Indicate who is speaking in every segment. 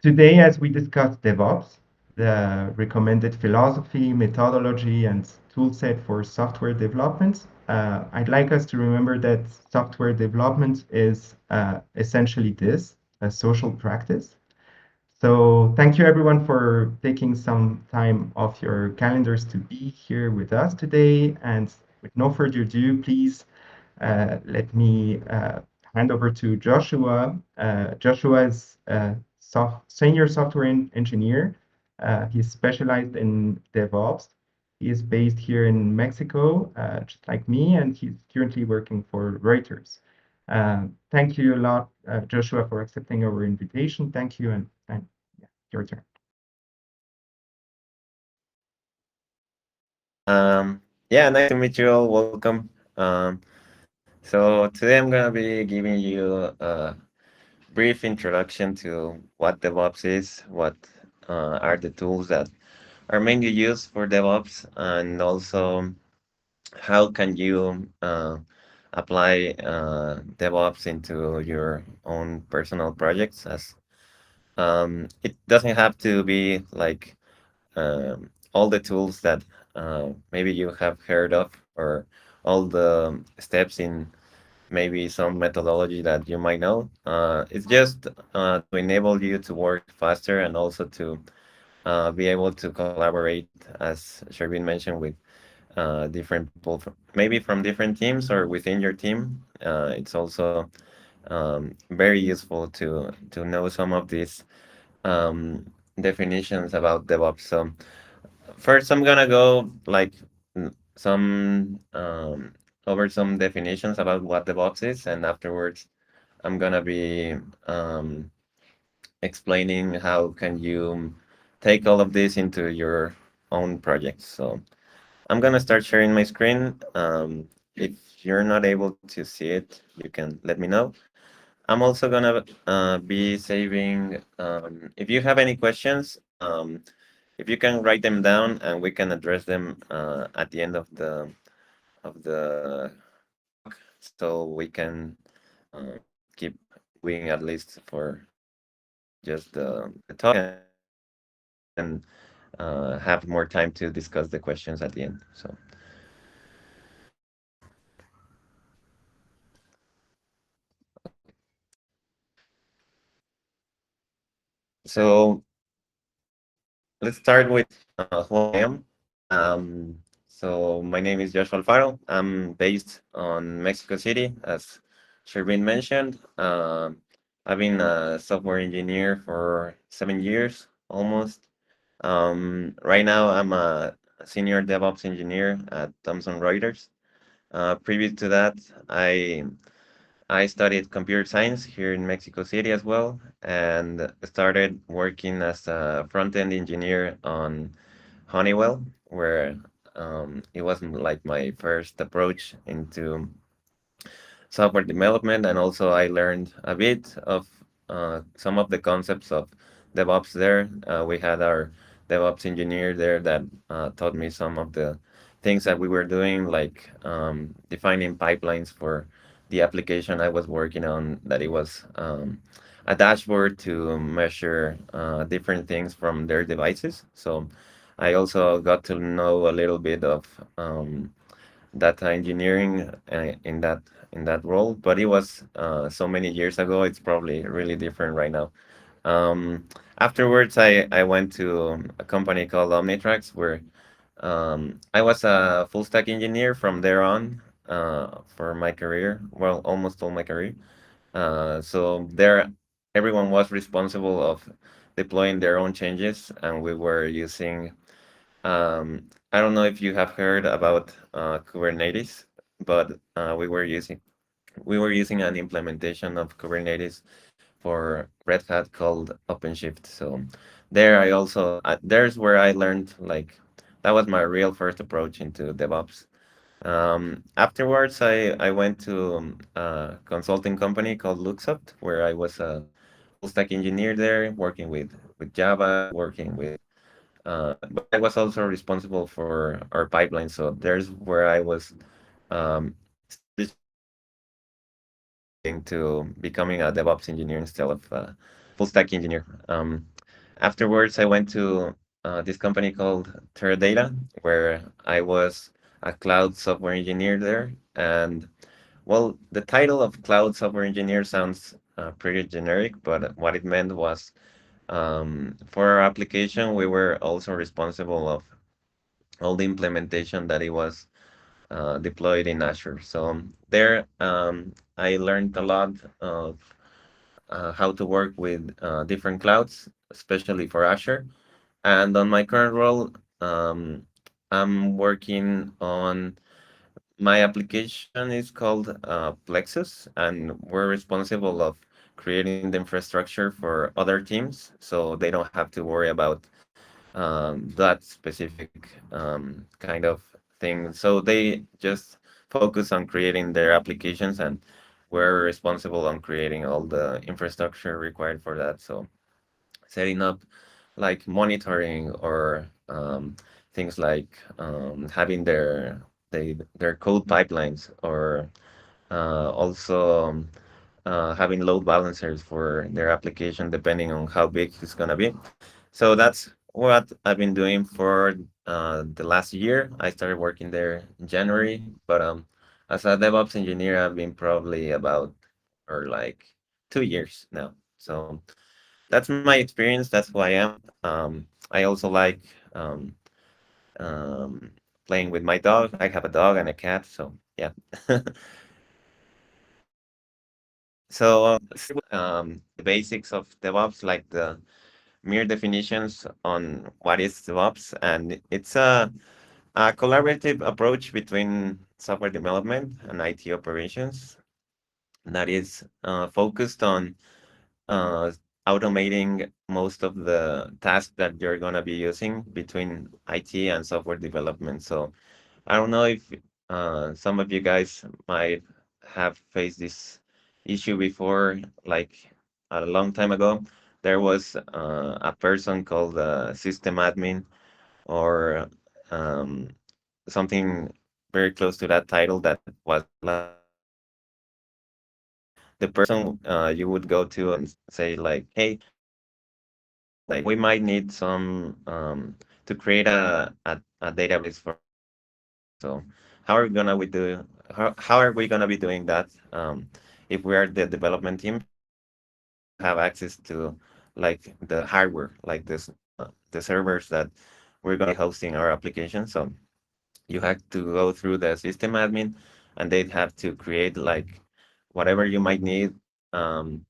Speaker 1: Today, as we discuss DevOps, the recommended philosophy, methodology, and toolset for software development, I'd like us to remember that software development is essentially this, a social practice. So thank you everyone for taking some time off your calendars to be here with us today. And with no further ado, please let me hand over to Joshua. Joshua is a senior software engineer. He's specialized in DevOps. He is based here in Mexico, just like me, and he's currently working for Reuters. Thank you a lot, Joshua, for accepting our invitation. Thank you, and yeah, your turn.
Speaker 2: Yeah, nice to meet you all. Welcome. So today I'm gonna be giving you a brief introduction to what DevOps is, what are the tools that are mainly used for DevOps, and also how can you apply DevOps into your own personal projects. As it doesn't have to be like all the tools that maybe you have heard of, or all the steps in maybe some methodology that you might know. It's just to enable you to work faster and also to be able to collaborate, as Shervin mentioned, with different people, maybe from different teams or within your team. It's also very useful to know some of these um, definitions about DevOps. So first, I'm gonna go like some over some definitions about what DevOps is, and afterwards, I'm gonna be um, explaining how can you take all of this into your own projects. So I'm gonna start sharing my screen. If you're not able to see it, you can let me know. I'm also gonna be saving. If you have any questions, if you can write them down and we can address them at the end of the talk, so we can keep going at least for just the talk, and we can have more time to discuss the questions at the end. So let's start with who I am. So my name is Joshua Alfaro. I'm based on Mexico City, as Shervin mentioned. I've been a software engineer for 7 years almost. Right now, I'm a senior DevOps engineer at Thomson Reuters. Previous to that, I studied computer science here in Mexico City as well, and started working as a front-end engineer on Honeywell, where it wasn't like my first approach into software development, and also I learned a bit of some of the concepts of DevOps there. We had our DevOps engineer there that taught me some of the things that we were doing, like defining pipelines for the application I was working on, that it was a dashboard to measure different things from their devices. So I also got to know a little bit of data engineering in that role, but it was so many years ago. It's probably really different right now. Afterwards, I went to a company called Omnitrax, where I was a full stack engineer from there on for my career. Well, almost all my career. So there, everyone was responsible of deploying their own changes, and we were using I don't know if you have heard about Kubernetes, but we were using an implementation of Kubernetes for Red Hat called OpenShift. So there I also there's where I learned, like, that was my real first approach into DevOps. Afterwards, I went to a consulting company called Luxoft, where I was a full stack engineer there, working with Java, working with but I was also responsible for our pipeline. So there's where I was establishing my career into becoming a DevOps engineer instead of full stack engineer. Afterwards, I went to this company called Teradata, where I was a cloud software engineer there. And well, the title of cloud software engineer sounds pretty generic, but what it meant was for our application, we were also responsible of all the implementation that it was deployed in Azure. So there, I learned a lot of how to work with different clouds, especially for Azure. And on my current role, um, I'm working on my application is called Plexus, and we're responsible of creating the infrastructure for other teams, so they don't have to worry about that specific kind of thing. So they just focus on creating their applications, and we're responsible on creating all the infrastructure required for that. So setting up like monitoring or things like having their code pipelines or also having load balancers for their application depending on how big it's gonna be. So that's what I've been doing for the last year. I started working there in January, but as a DevOps engineer, I've been probably about or like 2 years now. So that's my experience. That's who I am. I also like um, um, playing with my dog. I have a dog and a cat, so yeah. So the basics of DevOps, like the mere definitions on what is DevOps, and it's a collaborative approach between software development and IT operations that is focused on uh, automating most of the tasks that you're going to be using between IT and software development. So I don't know if some of you guys might have faced this issue before, like a long time ago. There was a person called system admin or um, something very close to that title that was like the person you would go to and say like, "Hey, like we might need some to create a database for our application. So how are we gonna we do how are we gonna be doing that if we are the development team because we don't have access to like the hardware like the servers that we're gonna be hosting our application. So you have to go through the system admin and they'd have to create like whatever you might need. Um,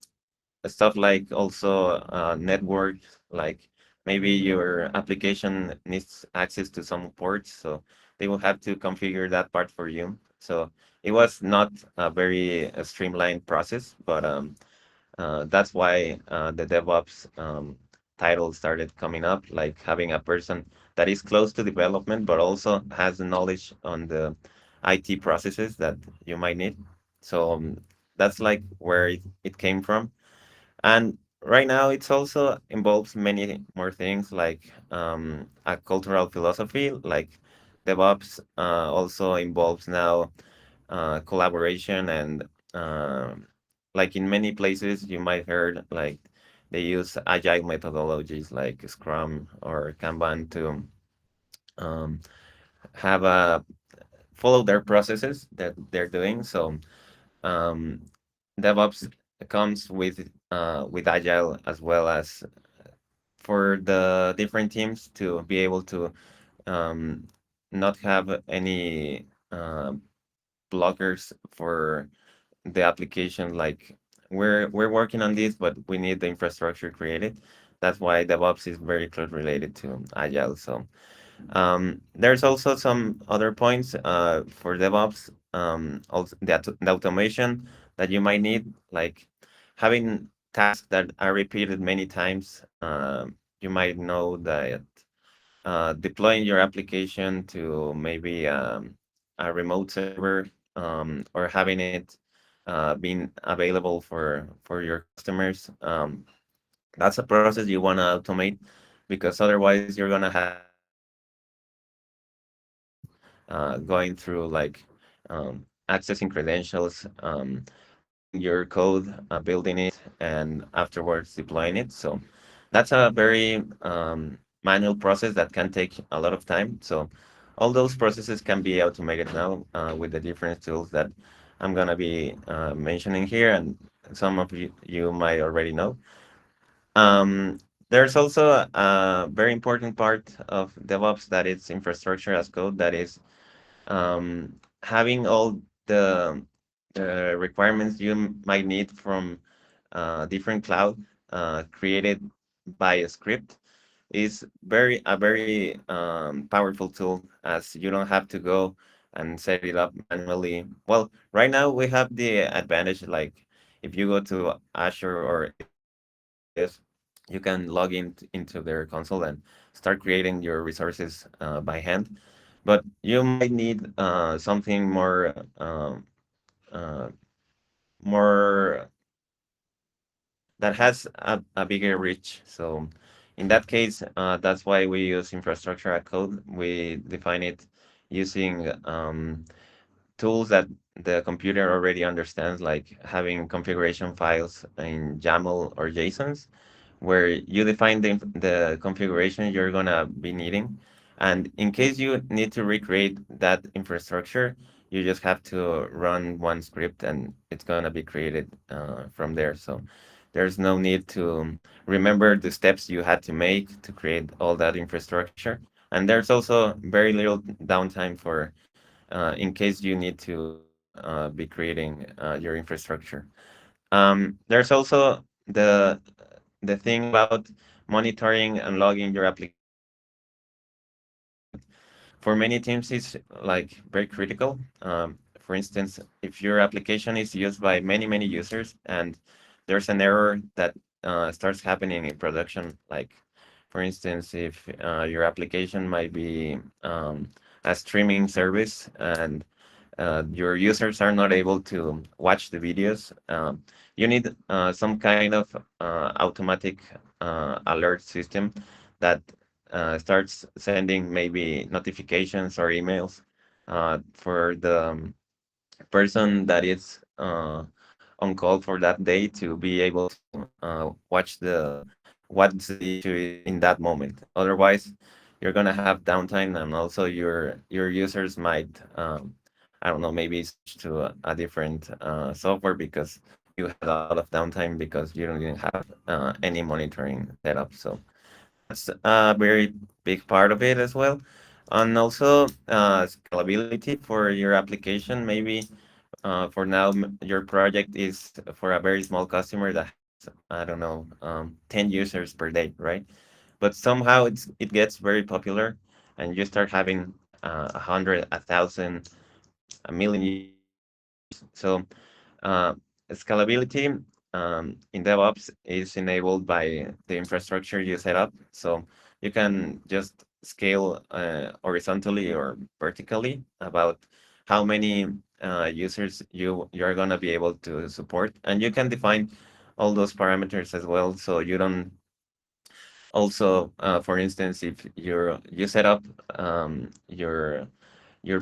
Speaker 2: Stuff like also network, like maybe your application needs access to some ports, so they will have to configure that part for you. So it was not a very streamlined process, but that's why the DevOps title started coming up, like having a person that is close to development, but also has the knowledge on the IT processes that you might need. So that's like where it came from. And right now, it's also involves many more things like a cultural philosophy. Like DevOps also involves now collaboration and like in many places you might heard like they use agile methodologies like Scrum or Kanban to um, have a follow their processes that they're doing. So um, DevOps comes with agile as well as for the different teams to be able to um, not have any blockers for the application. Like we're working on this, but we need the infrastructure created. That's why DevOps is very close related to agile. So there's also some other points for DevOps. Also the automation that you might need, like having tasks that are repeated many times. You might know that deploying your application to maybe a remote server or having it being available for your customers. That's a process you want to automate because otherwise you're gonna have people going through like accessing credentials. writing your code, building it, and afterwards deploying it. So that's a very manual process that can take a lot of time. So all those processes can be automated now with the different tools that I'm gonna be mentioning here, and some of you might already know. Um, there's also a very important part of DevOps that is infrastructure as code, that is having all the, the requirements you might need from different cloud created by a script is very powerful tool, as you don't have to go and set it up manually. Well, right now we have the advantage, like if you go to Azure or AWS, you can log into their console and start creating your resources by hand. But you might need something uh, more that has a bigger reach. So in that case, that's why we use infrastructure as code. We define it using tools that the computer already understands, like having configuration files in YAML or JSONs, where you define the configuration you're gonna be needing. And in case you need to recreate that infrastructure, you just have to run one script and it's gonna be created from there. So there's no need to remember the steps you had to make to create all that infrastructure. And there's also very little downtime for in case you need to be creating your infrastructure. There's also the thing about monitoring and logging your application. For many teams, it's like very critical. For instance, if your application is used by many users and there's an error that starts happening in production, like for instance, if your application might be a streaming service and your users are not able to watch the videos, you need some kind of automatic alert system that starts sending maybe notifications or emails for the person that is on call for that day to be able to watch the what's the issue in that moment. Otherwise, you're gonna have downtime, and also your users might I don't know, maybe switch to a different software because you had a lot of downtime because you didn't have any monitoring setup. So that's a very big part of it as well. And also scalability for your application. Maybe for now, your project is for a very small customer that has, I don't know, 10 users per day, right? But somehow it gets very popular, and you start having 100, 1,000, a million users. So uh, scalability in DevOps is enabled by the infrastructure you set up. So you can just scale horizontally or vertically about how many users you're gonna be able to support, and you can define all those parameters as well. So you don't also, for instance, if you set up your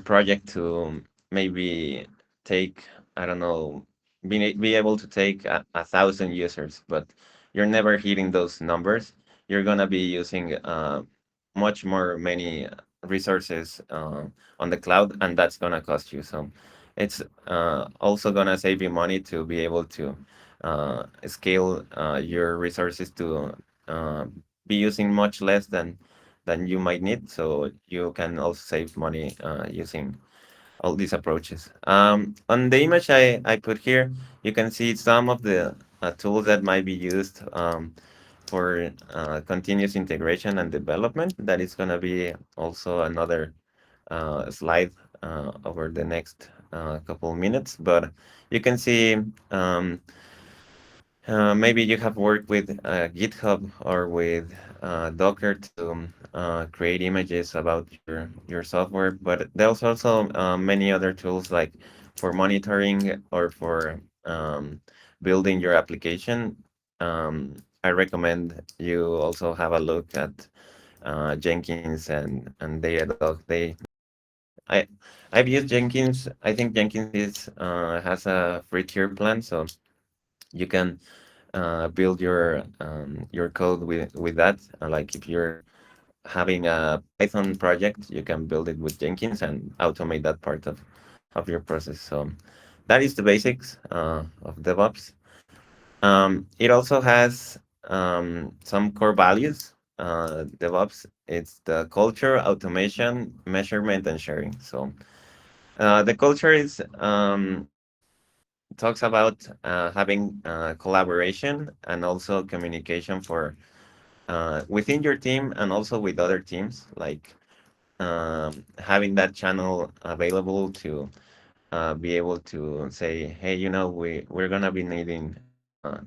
Speaker 2: project to maybe take, I don't know, be able to take 1,000 users, but you're never hitting those numbers, you're gonna be using much more many resources on the cloud, and that's gonna cost you. So it's also gonna save you money to be able to scale your resources to uh, be using much less than you might need. So you can also save money using all these approaches. On the image I put here, you can see some of the tools that might be used for continuous integration and development. That is going to be also another slide over the next couple minutes. But you can see maybe you have worked with GitHub or with Docker to create images about your software, but there's also many other tools like for monitoring or for building your application. I recommend you also have a look at Jenkins and Datadog. They I I've used Jenkins. I think Jenkins is has a free tier plan, so you can build your code with that. Like if you're having a Python project, you can build it with Jenkins and automate that part of your process. So that is the basics of DevOps. It also has some core values. DevOps, it's the culture, automation, measurement, and sharing. So the culture is talks about having collaboration and also communication for within your team and also with other teams, like having that channel available to be able to say, hey, we're gonna be needing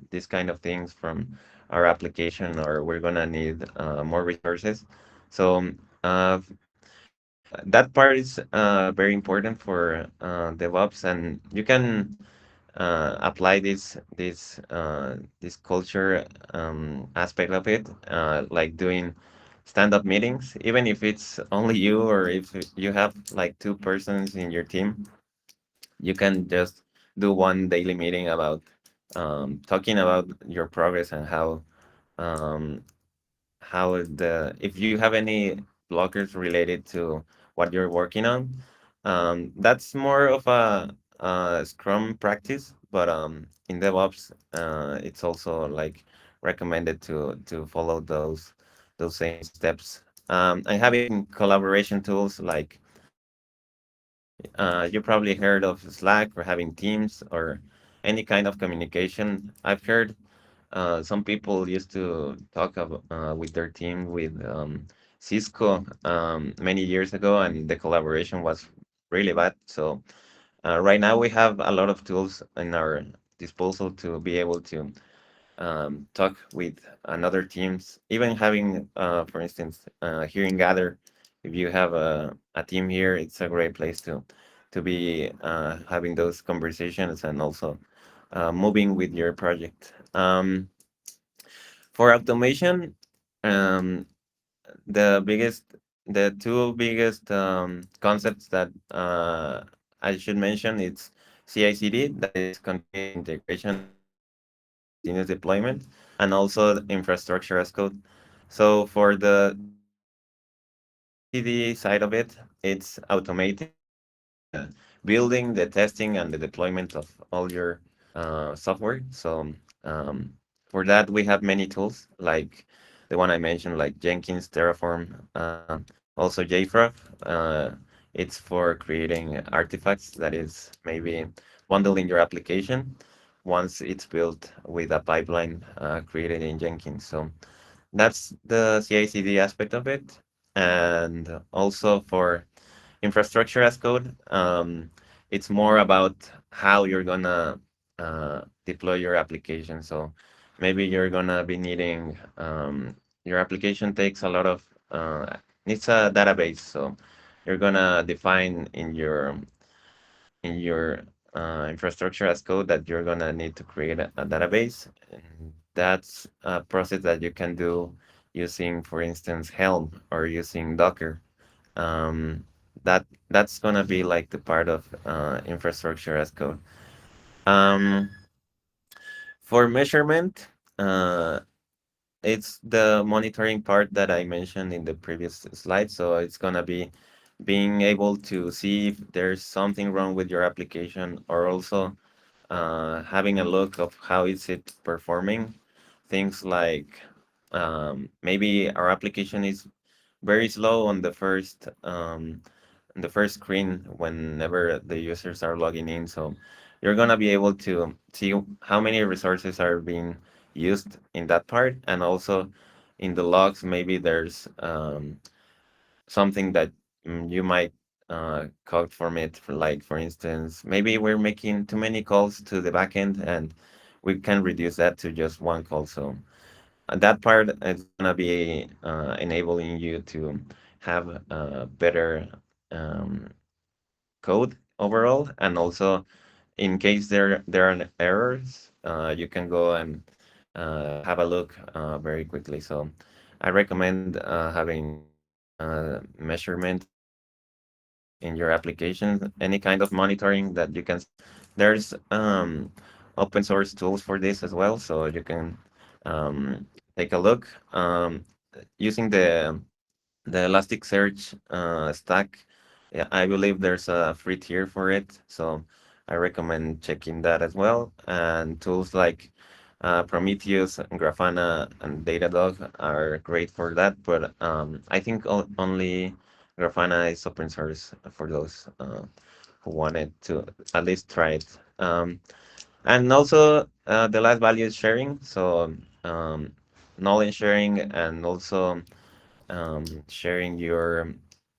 Speaker 2: this kind of things from our application, or we're gonna need more resources. So that part is very important for DevOps, and you can apply this culture aspect of it, like doing stand-up meetings, even if it's only you or if you have like two persons in your team. You can just do one daily meeting about talking about your progress and um, how the if you have any blockers related to what you're working on. That's more of a Scrum practice, but in DevOps, it's also like recommended to follow those same steps. And having collaboration tools like you probably heard of Slack for having Teams or any kind of communication. I've heard some people used to talk with their team with Cisco many years ago, and the collaboration was really bad. So right now we have a lot of tools in our disposal to be able to talk with another teams. Even having, for instance, here in Gather, if you have a team here, it's a great place to be having those conversations and also moving with your project. For automation, um, the biggest, the two biggest concepts that I should mention, it's CI/CD, that is continuous integration and continuous deployment, and also the infrastructure as code. So for the CI/CD side of it, it's automating the building, the testing, and the deployment of all your software. So um, for that, we have many tools like the one I mentioned, like Jenkins, Terraform, also JFrog. It's for creating artifacts that is maybe bundling your application once it's built with a pipeline created in Jenkins. So that's the CI/CD aspect of it. And also for infrastructure as code, it's more about how you're gonna deploy your application. So maybe you're gonna be needing your application takes a lot of needs a database. So you're gonna define in your infrastructure as code that you're gonna need to create a database, and that's a process that you can do using, for instance, Helm or using Docker. That's gonna be like the part of infrastructure as code. Um, for measurement, uh, it's the monitoring part that I mentioned in the previous slide. So it's gonna be being able to see if there's something wrong with your application, or also having a look of how is it performing. Things like maybe our application is very slow on the first screen whenever the users are logging in. So you're gonna be able to see how many resources are being used in that part, and also in the logs, maybe there's something that you might code from it. Like for instance, maybe we're making too many calls to the backend, and we can reduce that to just one call. So that part is gonna be enabling you to have better um, code overall, and also in case there are errors, you can go and have a look very quickly. So I recommend having measurement as code. in your application, any kind of monitoring that you can set up. There's open source tools for this as well, so you can take a look. Using the Elasticsearch stack, yeah, I believe there's a free tier for it, so I recommend checking that as well. And tools like Prometheus, Grafana, and Datadog are great for that, but I think only Grafana is open source for those who wanted to at least try it. And also, the last value is sharing, so knowledge sharing, and also sharing your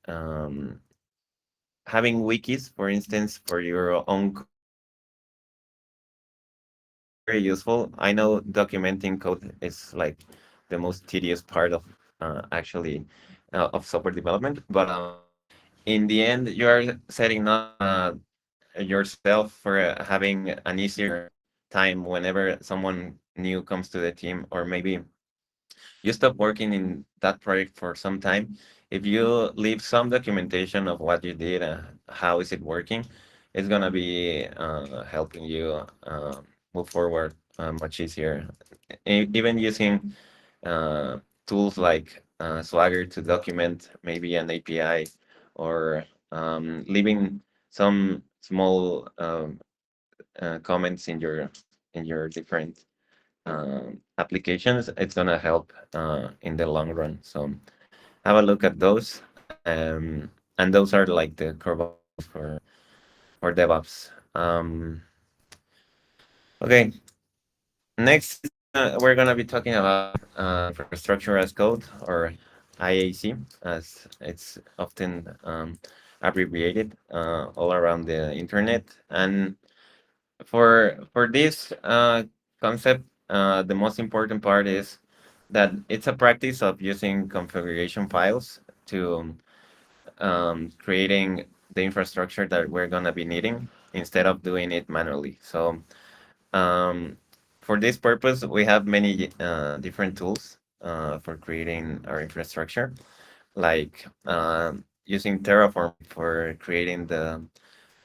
Speaker 2: um, having wikis, for instance, for your own code is very useful. I know documenting code is like the most tedious part of actually of software development, but in the end, you are setting up yourself for having an easier time whenever someone new comes to the team, or maybe you stop working in that project for some time. If you leave some documentation of what you did and how is it working, it's gonna be helping you move forward much easier. Even using uh, tools like Swagger to document maybe an API, or leaving some small comments in your different applications, it's gonna help in the long run. So have a look at those, and those are like the core values for DevOps. Okay, next we're gonna be talking about infrastructure as code, or IAC, as it's often abbreviated all around the internet. And for this concept, the most important part is that it's a practice of using configuration files to creating the infrastructure that we're gonna be needing instead of doing it manually. So um, for this purpose, we have many different tools for creating our infrastructure, like using Terraform for creating the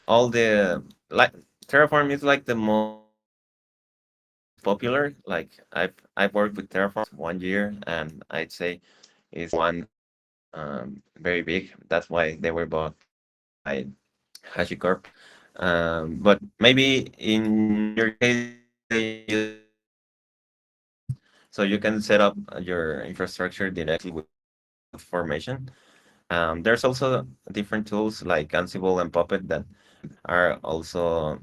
Speaker 2: all the like Terraform is like the most popular. Like I've worked with Terraform 1 year, and I'd say is one that's very big. That's why they were bought by HashiCorp. But maybe in your case, let's say you use Kubernetes, so you can set up your infrastructure directly with CloudFormation. There's also different tools like Ansible and Puppet that are also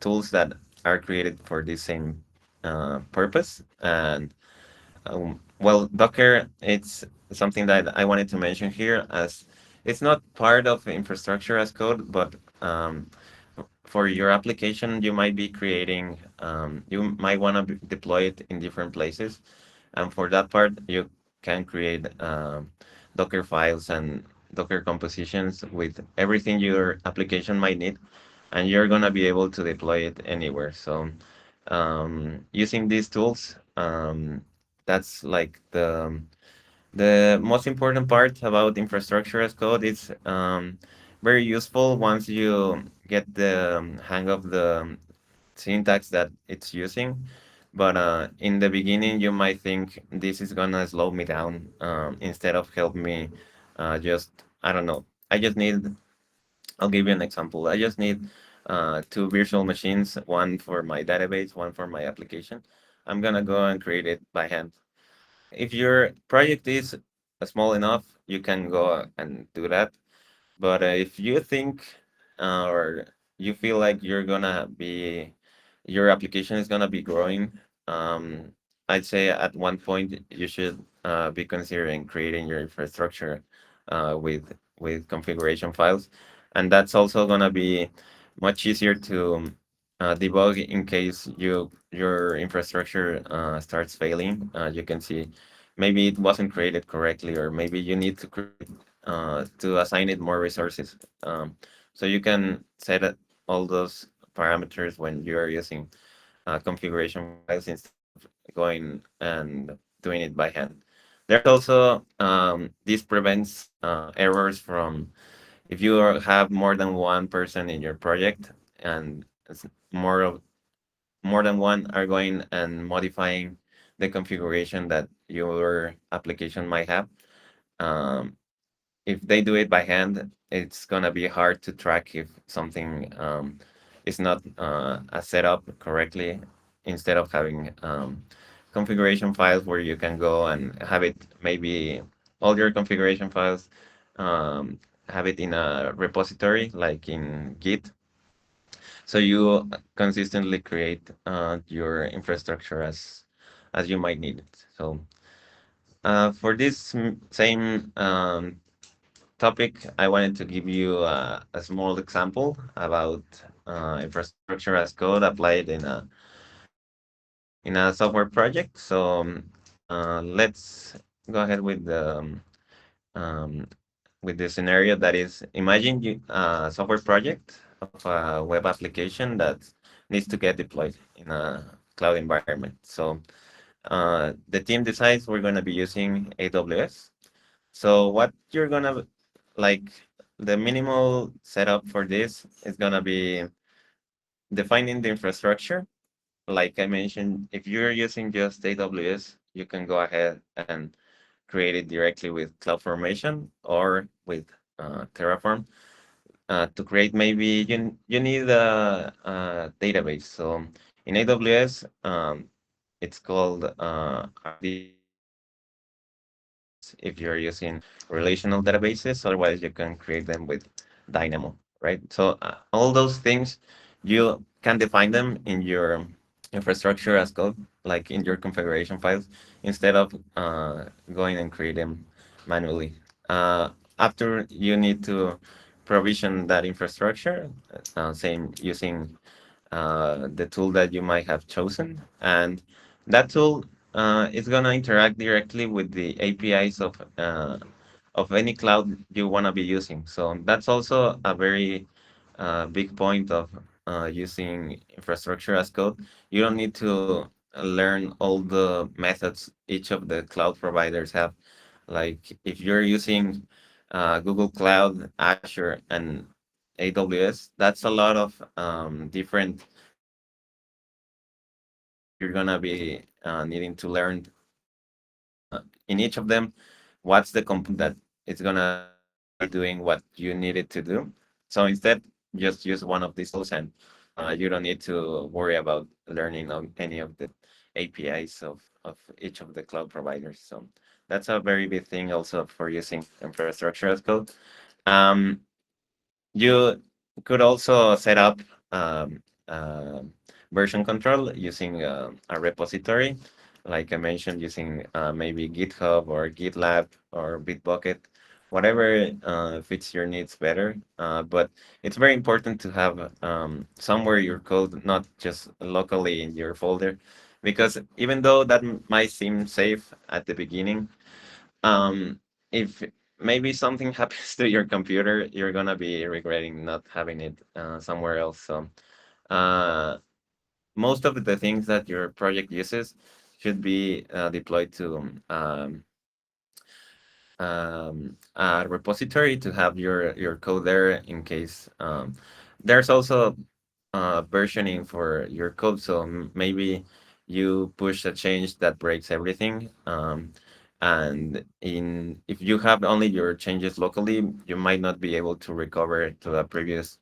Speaker 2: tools that are created for the same purpose. And well, Docker, it's something that I wanted to mention here, as it's not part of infrastructure as code, but for your application, you might be creating, you might want to deploy it in different places. And for that part, you can create Docker files and Docker compositions with everything your application might need, and you're gonna be able to deploy it anywhere. So using these tools, that's like the most important part about infrastructure as code. It's very useful once you get the hang of the syntax that it's using. But in the beginning, you might think this is gonna slow me down instead of help me. Just I don't know. I just need I'll give you an example. I just need two virtual machines, one for my database, one for my application. I'm gonna go and create it by hand. If your project is small enough, you can go and do that. But if you think or you feel like your application is gonna be growing, um, I'd say at one point you should be considering creating your infrastructure with configuration files, and that's also gonna be much easier to debug in case your infrastructure starts failing. You can see maybe it wasn't created correctly, or maybe you need to create to assign it more resources. So you can set all those parameters when you are using configuration files instead of going and doing it by hand. There's also this prevents errors from if you have more than one person in your project, and more of more than one are going and modifying the configuration that your application might have. Um, if they do it by hand, it's gonna be hard to track if something is not set up correctly. Instead of having configuration files where you can go and have it, maybe all your configuration files, um, have it in a repository like in Git, so you consistently create your infrastructure as you might need it. So for this same topic, I wanted to give you a small example about infrastructure as code applied in a software project. So let's go ahead um, with the scenario that is, imagine you a software project of a web application that needs to get deployed in a cloud environment. So the team decides we're going to be using AWS. So what you're gonna like the minimal setup for this is gonna be defining the infrastructure. Like I mentioned, if you're using just AWS, you can go ahead and create it directly with CloudFormation or with Terraform. To create, maybe you need a database. So in AWS, it's called RDS if you're using relational databases. Otherwise, you can create them with Dynamo, right? So all those things, you can define them in your infrastructure as code, like in your configuration files, instead of going and create them manually. After you need to provision that infrastructure, same using the tool that you might have chosen, and that tool is gonna interact directly with the APIs of any cloud you wanna be using. So that's also a very big point of using infrastructure as code. You don't need to learn all the methods each of the cloud providers have. Like if you're using Google Cloud, Azure, and AWS, that's a lot of different that you're gonna be needing to learn in each of them. What's the component that it's gonna be doing what you need it to do? So instead, just use one of these tools, and you don't need to worry about learning on any of the APIs of each of the cloud providers. So that's a very big thing also for using infrastructure as code. Um, you could also set up um, uh, version control using a repository, like I mentioned, using maybe GitHub or GitLab or Bitbucket, whatever fits your needs better. But it's very important to have somewhere your code, not just locally in your folder, because even though that might seem safe at the beginning, um, if maybe something happens to your computer, you're gonna be regretting not having it somewhere else. So, uh, most of the things that your project uses should be deployed to a repository to have your code there in case. There's also versioning for your code, so maybe you push a change that breaks everything. And in if you have only your changes locally, you might not be able to recover to the previous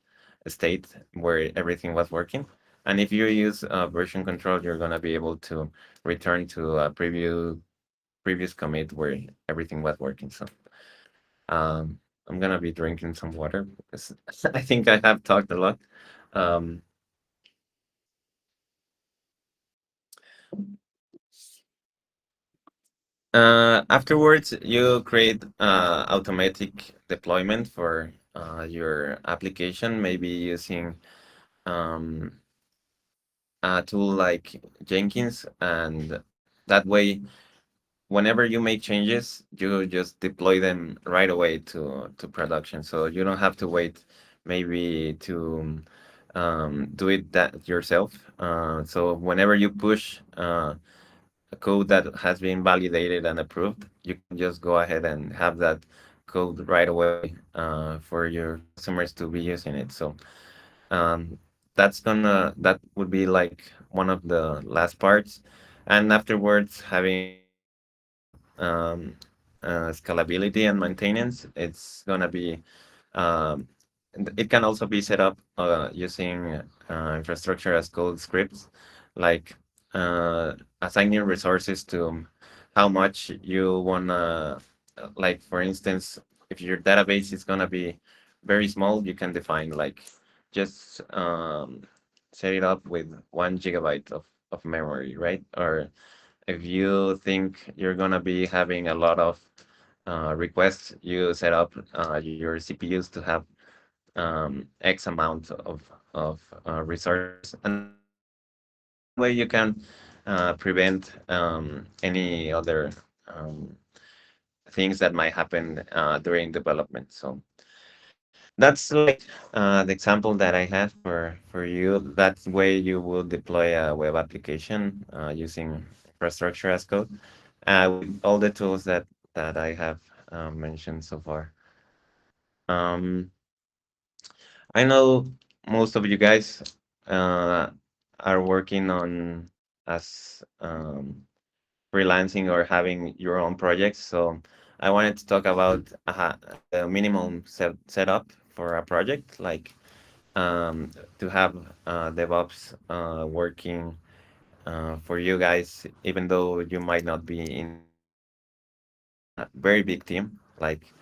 Speaker 2: state where everything was working. And if you use version control, you're gonna be able to return to a previous commit where everything was working. So um, I'm gonna be drinking some water because I think I have talked a lot. Um, Afterwards, you create automatic deployment for your application, maybe using um, a tool like Jenkins, and that way, whenever you make changes, you just deploy them right away to production. So you don't have to wait maybe to do it that yourself. So whenever you push a code that has been validated and approved, you can just go ahead and have that code right away for your customers to be using it. So um, that would be like one of the last parts, and afterwards having um, scalability and maintenance. It's gonna be um, it can also be set up using infrastructure as code scripts, like assigning resources to how much you wanna, like for instance, if your database is gonna be very small, you can define like just set it up with 1 GB of memory, right? Or if you think you're gonna be having a lot of requests, you set up your CPUs to have X amount of resources, and that way you can prevent any other um, things that might happen during development. So that's like the example that I have for you. That way you will deploy a web application using infrastructure as code with all the tools that I have mentioned so far. Um, I know most of you guys uh, are working on as freelancing or having your own projects. So I wanted to talk about the minimum setup for a project, like to have DevOps working for you guys, even though you might not be in a very big team. Like,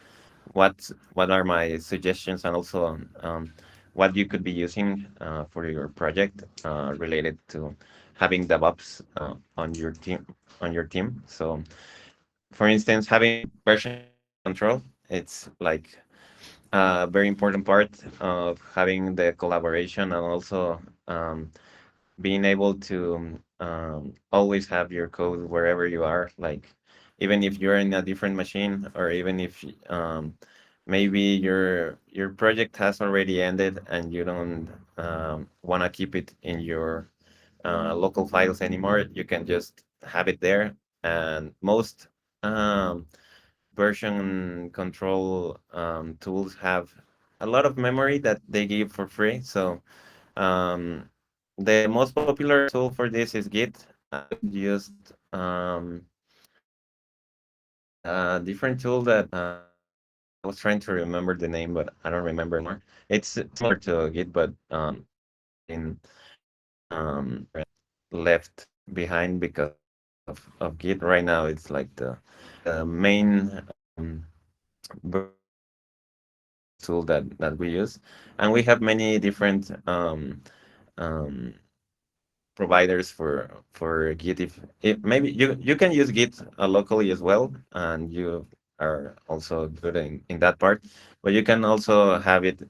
Speaker 2: what are my suggestions, and also what you could be using for your project related to having DevOps on your team. So, for instance, having version control, it's like a very important part of having the collaboration, and also being able to always have your code wherever you are, like even if you're in a different machine, or even if maybe your project has already ended and you don't want to keep it in your local files anymore, you can just have it there. And most um, version control tools have a lot of memory that they give for free. So um, the most popular tool for this is Git. I would use a different tool that I was trying to remember the name, but I don't remember anymore. It's similar to Git, but in left behind because of Git. Right now, it's like the main version tool that we use, and we have many different um, providers for Git. If maybe you can use Git locally as well, and you are also good in that part. But you can also have it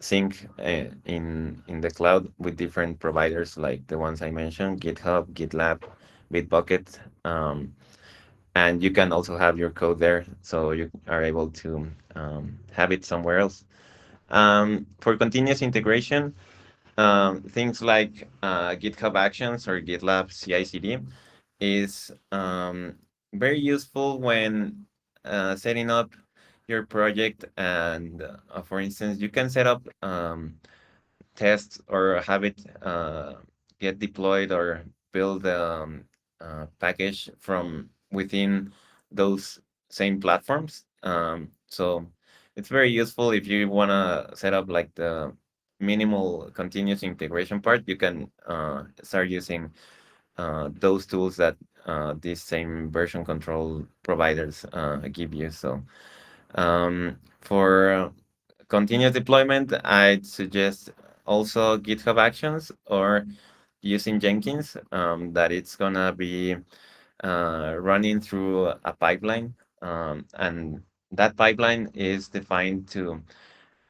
Speaker 2: sync in the cloud with different providers like the ones I mentioned: GitHub, GitLab, Bitbucket, and you can also have your code there, so you are able to have it somewhere else. For continuous integration, things like GitHub Actions or GitLab CI/CD is very useful when setting up your project. And for instance, you can set up tests or have it get deployed or build package from within those same platforms. So it's very useful if you want to set up like the minimal continuous integration part. You can start using those tools that these same version control providers give you. So for continuous deployment, I'd suggest also GitHub Actions or using Jenkins, that it's gonna be running through a pipeline, and that pipeline is defined to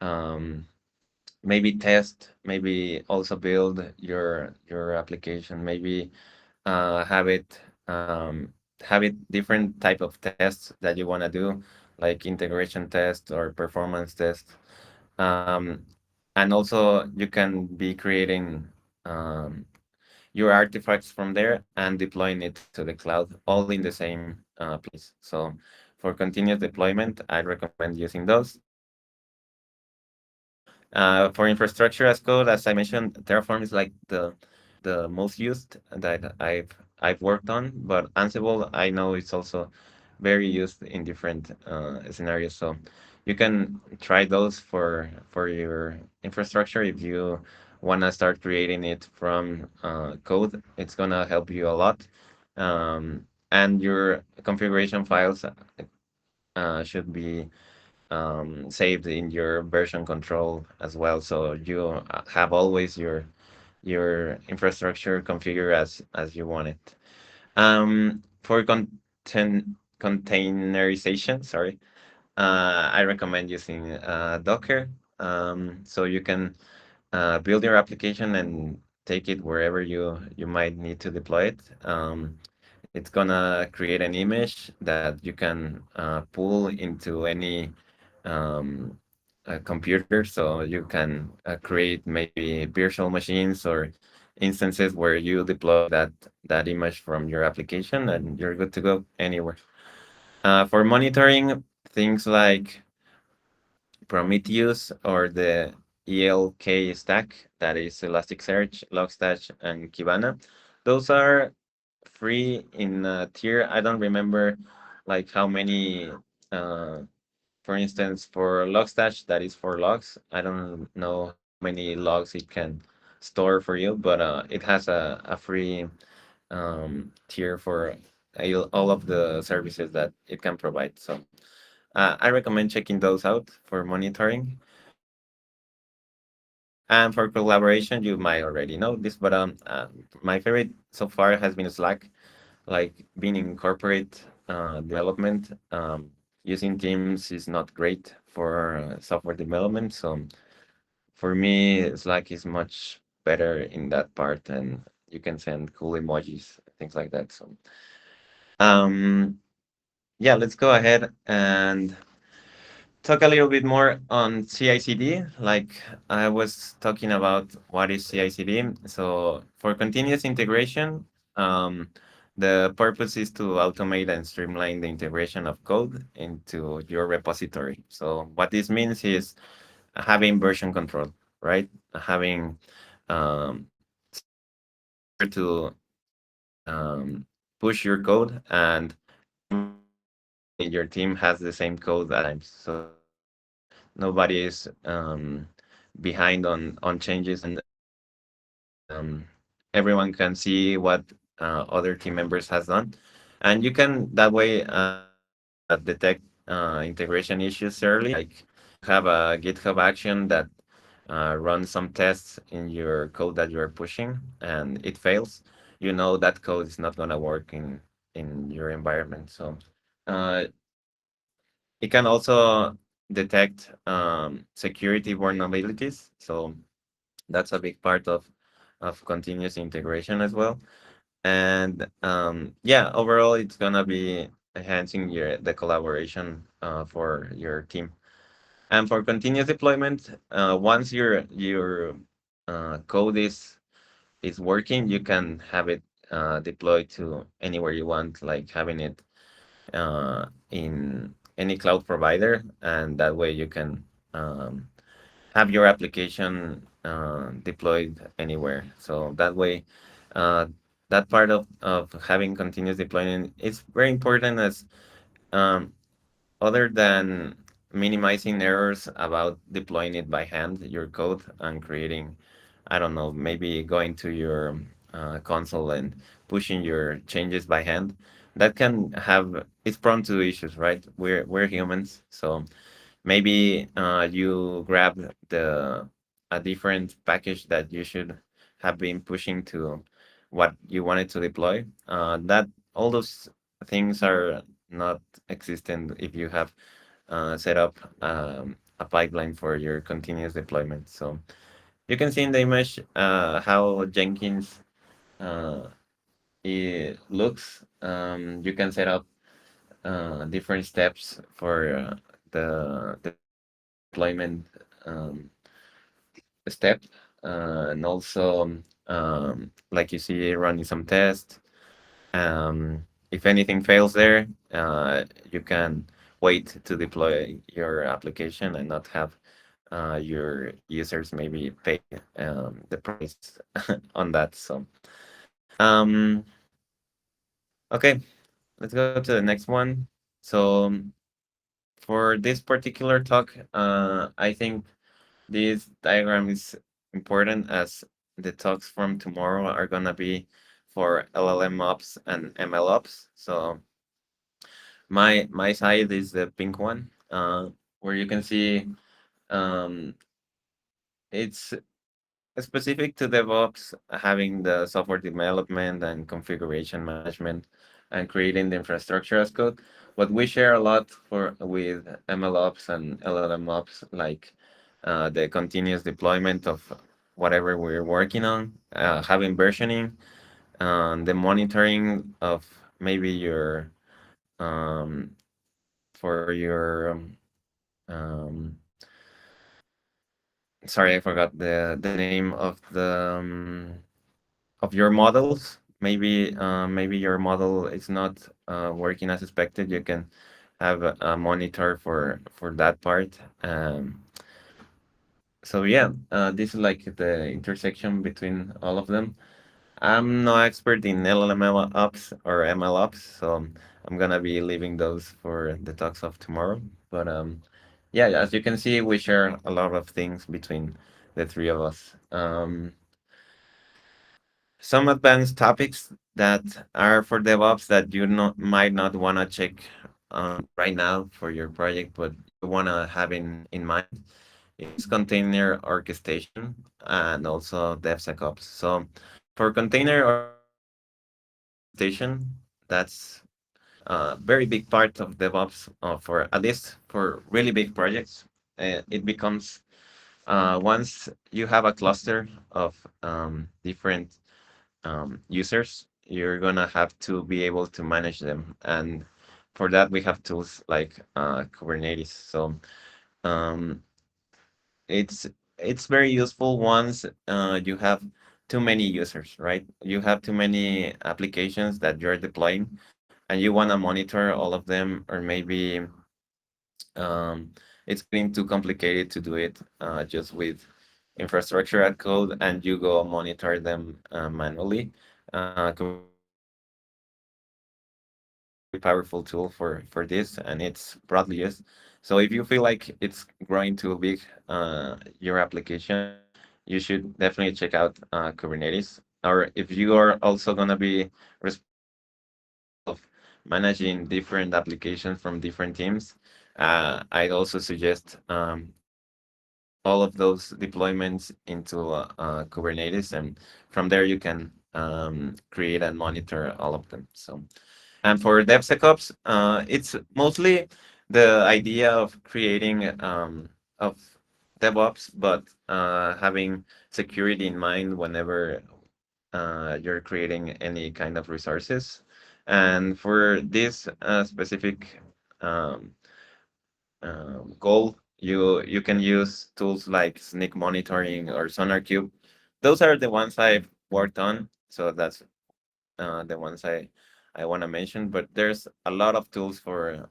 Speaker 2: um, maybe test, maybe also build your application, maybe have it different type of tests that you want to do, like integration test or performance test. um, and also you can be creating um, your artifacts from there and deploying it to the cloud, all in the same place. So for continuous deployment, I recommend using those. For infrastructure as code, as I mentioned, Terraform is like the most used that I've worked on, but Ansible I know it's also very used in different scenarios. So you can try those for your infrastructure if you want to start creating it from code. It's gonna help you a lot, and your configuration files should be saved in your version control as well. So you have always your infrastructure configured as you want it. For containerization, sorry, I recommend using Docker. So you can build your application and take it wherever you might need to deploy it. It's gonna create an image that you can pull into any computer, so you can create maybe virtual machines or instances where you deploy that image from your application, and you're good to go anywhere. For monitoring, things like Prometheus or the ELK stack, that is Elasticsearch, Logstash, and Kibana. Those are free in tier. I don't remember like how many. For instance, for Logstash, that is for logs. I don't know how many logs it can store for you, but it has a free tier for all of the services that it can provide. So I recommend checking those out for monitoring. And for collaboration, you might already know this, but my favorite so far has been Slack, like being in corporate development. Using Teams is not great for software development, so for me, Slack is much better in that part, and you can send cool emojis, things like that. So, um, yeah, let's go ahead and talk a little bit more on CI/CD. Like I was talking about what is CI/CD. So for continuous integration, um, the purpose is to automate and streamline the integration of code into your repository. So what this means is having version control, right? Having somewhere to push your code, and everybody in your team has the same code at times. So nobody is behind on changes, and everyone can see what other team members has done, and you can that way detect integration issues early. Like have a GitHub action that runs some tests in your code that you are pushing, and it fails. You know that code is not gonna work in your environment. So uh, it can also detect security vulnerabilities. So that's a big part of continuous integration as well. And yeah, overall, it's gonna be enhancing the collaboration for your team. And for continuous deployment, once your code is working, you can have it deployed to anywhere you want, like having it in any cloud provider, and that way you can have your application deployed anywhere. So that way, uh, that part of having continuous deployment is very important, as um, other than minimizing errors about deploying it by hand, your code, and creating, I don't know, maybe going to your console and pushing your changes by hand, that can have, it's prone to issues, right? We're humans, so maybe you grab the a different package that you should have been pushing to what you wanted to deploy. That all those things are not existent if you have set up a pipeline for your continuous deployment. So you can see in the image how Jenkins it looks. You can set up different steps for the deployment step, and also like you see running some tests. if anything fails there, you can wait to deploy your application and not have your users maybe pay the price on that. So, um, okay, let's go to the next one. So, for this particular talk, I think this diagram is important as the talks from tomorrow are gonna be for LLM ops and ML ops. So my side is the pink one, where you can see um, it's specific to DevOps, having the software development and configuration management and creating the infrastructure as code. But we share a lot for with MLOps and LLMOps, like the continuous deployment of whatever we're working on, having versioning, the monitoring of maybe your um, for your sorry, I forgot the name of your models. Maybe your model is not working as expected. You can have a monitor for that part. So yeah, this is like the intersection between all of them. I'm no expert in LLM ops or ML ops, so I'm gonna be leaving those for the talks of tomorrow. But yeah, as you can see, we share a lot of things between the three of us. Some advanced topics that are for DevOps that you might not want to check right now for your project, but you want to have in mind is container orchestration and also DevSecOps. So for container orchestration, that's a very big part of DevOps for at least for really big projects. It becomes once you have a cluster of different users, you're gonna have to be able to manage them. And for that, we have tools like Kubernetes. So um, it's it's very useful once you have too many users, right? You have too many applications that you're deploying, and you want to monitor all of them, or maybe um, it's getting too complicated to do it just with infrastructure as code, and you go monitor them manually. Kubernetes is a very powerful tool for this, and it's broadly used. So if you feel like it's growing too big, your application, you should definitely check out Kubernetes. Or if you are also gonna be responsible of managing different applications from different teams, I'd also suggest putting all of those deployments into Kubernetes, and from there you can create and monitor all of them. So, and for DevSecOps, it's mostly the idea of creating of DevOps, but having security in mind whenever you're creating any kind of resources. And for this specific um, goal, you can use tools like Sneak Monitoring or SonarQube. Those are the ones I've worked on, so that's the ones I want to mention. But there's a lot of tools for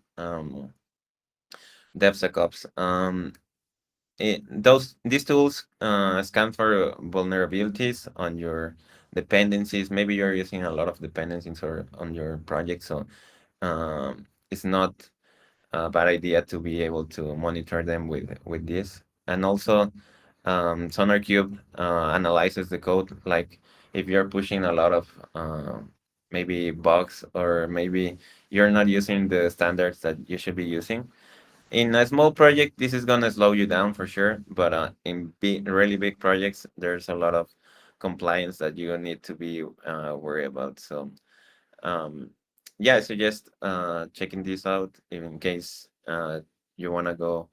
Speaker 2: DevSecOps. These tools scan for vulnerabilities on your dependencies. Maybe you're using a lot of dependencies or on your project, so it's not a bad idea to be able to monitor them with this. And also, SonarQube analyzes the code. Like if you're pushing a lot of maybe bugs, or maybe you're not using the standards that you should be using. In a small project, this is gonna slow you down for sure. But in really big projects, there's a lot of compliance that you need to be worried about. So um, yeah, I suggest checking this out in case you want to go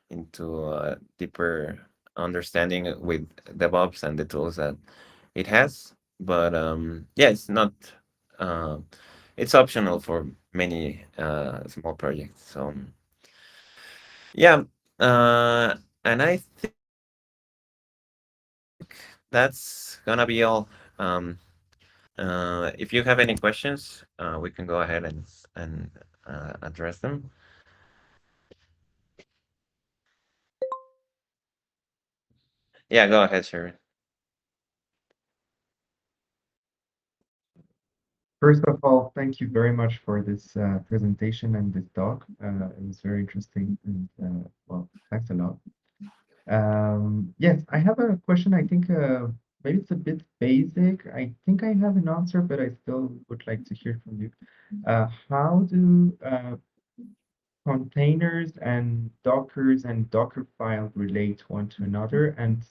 Speaker 2: into a deeper understanding with DevOps and the tools that it has. But yeah, it's not, uh, it's optional for many small projects. So yeah, and I think that's gonna be all. Um, If you have any questions, we can go ahead and address them. Yeah, go ahead, Sherry.
Speaker 1: First of all, thank you very much for this presentation and this talk. It was very interesting and well, thanks a lot. Yes, I have a question. I think maybe it's a bit basic. I think I have an answer, but I still would like to hear from you. How do containers and Dockers and Docker files relate one to another? And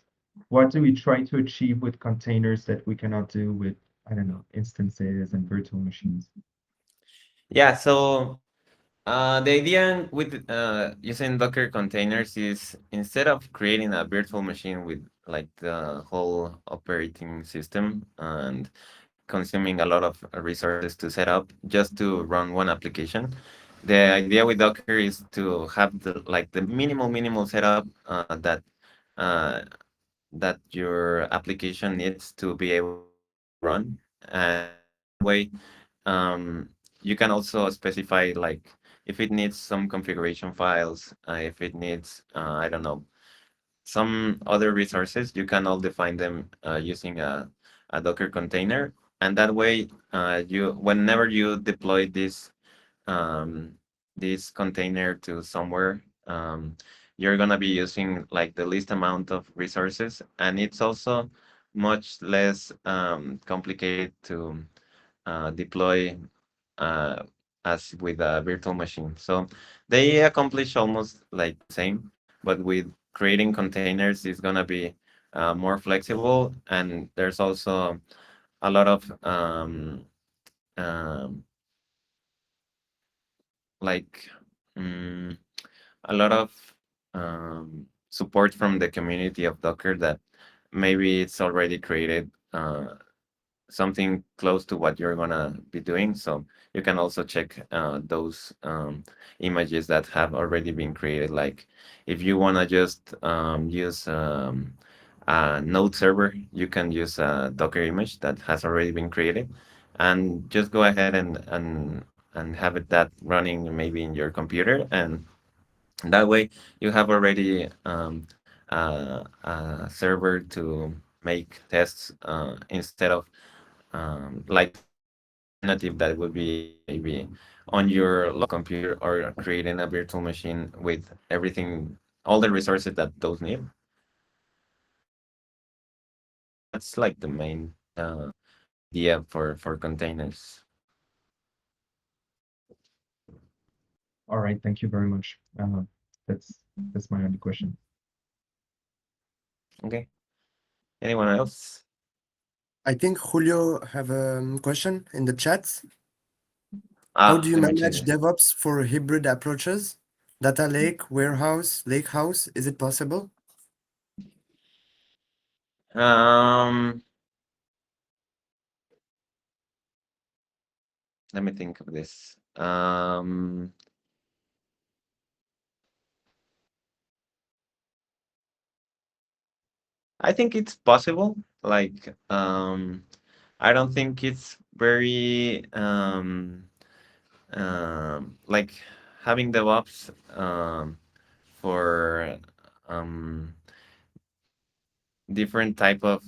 Speaker 1: what do we try to achieve with containers that we cannot do with, I don't know, instances and virtual machines?
Speaker 2: Yeah, so the idea with using Docker containers is instead of creating a virtual machine with like the whole operating system and consuming a lot of resources to set up just to run one application, the idea with Docker is to have the like the minimal setup uh, that your application needs to be able to run, and that way you can also specify like if it needs some configuration files, if it needs I don't know, some other resources, you can all define them using a Docker container, and that way you whenever you deploy um, this container to somewhere, you're gonna be using like the least amount of resources, and it's also much less complicated to deploy uh, as with a virtual machine. So they accomplish almost like the same, but with creating containers is gonna be more flexible, and there's also a lot of um, like mm, a lot of support from the community of Docker that maybe it's already created something close to what you're gonna be doing. So you can also check those images that have already been created. Like if you wanna just use a node server, you can use a Docker image that has already been created, and just go ahead and have it that running maybe in your computer, and that way you have already a server to make tests instead of like the alternative that would be maybe on your local computer or creating a virtual machine with everything, all the resources that those need. That's like the main idea for containers.
Speaker 1: All right, thank you very much. That's that's my only question.
Speaker 2: Okay. Anyone else?
Speaker 3: I think Julio have a question in the chat. How
Speaker 2: Ah,
Speaker 3: do you
Speaker 2: let me check
Speaker 3: manage
Speaker 2: it.
Speaker 3: DevOps for hybrid approaches? Data lake, warehouse, lakehouse, is it possible?
Speaker 2: Um, let me think of this. I think it's possible. Like, I don't think it's very like having DevOps for um, different type of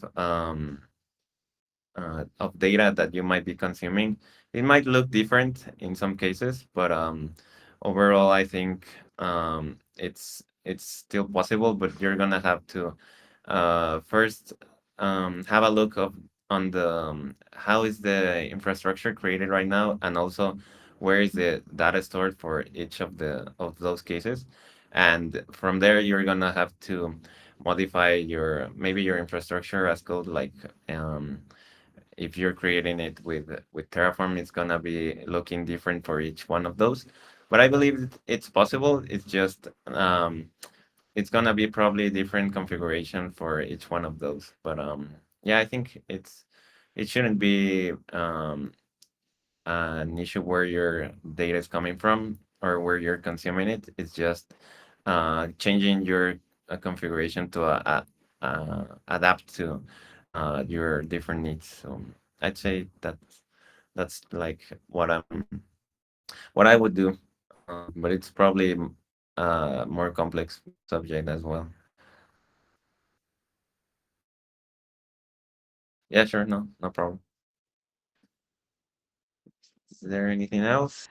Speaker 2: data that you might be consuming. It might look different in some cases, but overall, I think it's still possible. But you're gonna have to first have a look of on the how is the infrastructure created right now, and also where is the data stored for each of those cases, and from there you're gonna have to modify your maybe your infrastructure as code, like if you're creating it with Terraform, it's gonna be looking different for each one of those. But I believe it's possible. It's just it's gonna be probably different configuration for each one of those. But yeah, I think it shouldn't be an issue where your data is coming from or where you're consuming it. It's just changing your configuration to adapt to your different needs. So I'd say that's like what I would do, but it's probably a more complex subject as well. Yeah, sure, no problem. Is there anything else?